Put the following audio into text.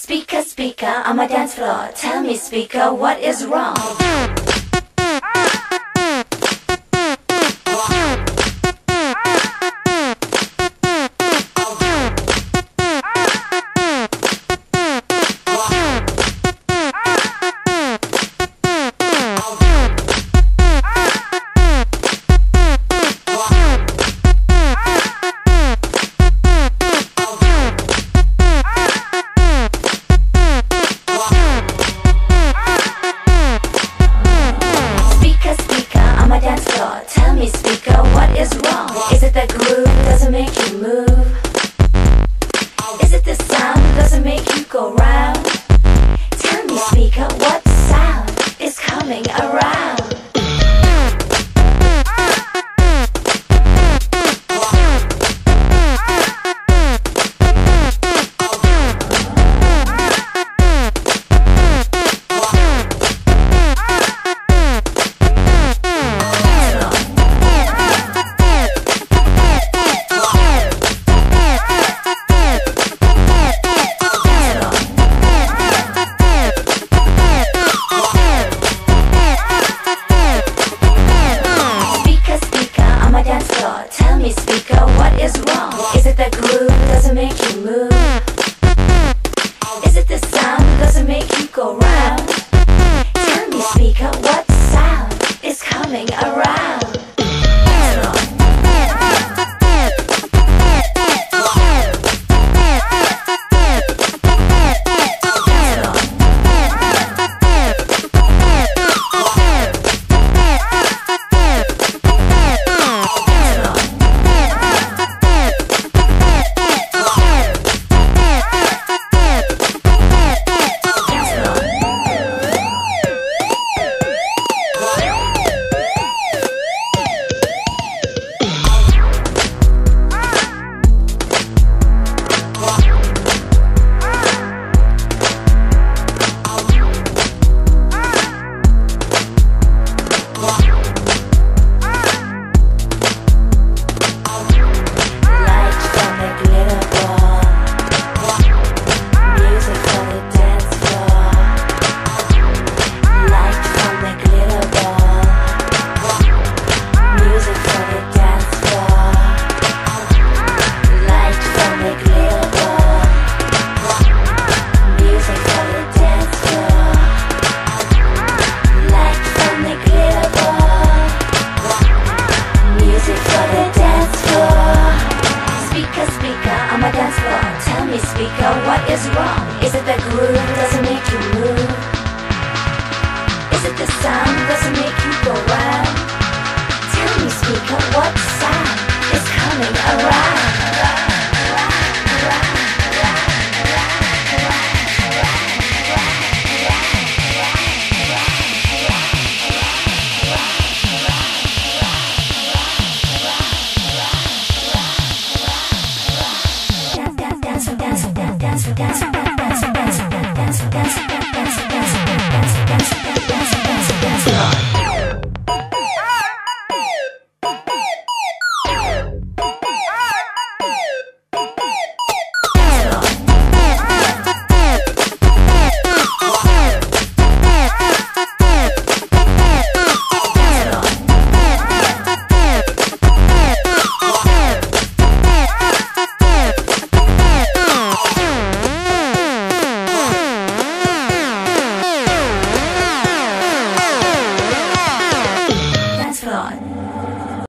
Speaker, speaker, on my dance floor. Tell me, speaker, what is wrong? Tell me, speaker, what is wrong? Is it the groove doesn't make you move? Is it the sound doesn't make you go round? Tell me, speaker, what sound is coming around? Tell me, speaker, what is wrong? Is it the groove doesn't make you move? Is it the sound doesn't make you go round? Tell me, speaker, what sound is coming around? Tell me, speaker, what is wrong? Is it the groove doesn't make you move? Is it the sound doesn't make you go round? Tell me, speaker, what sound is coming around? Dance floor.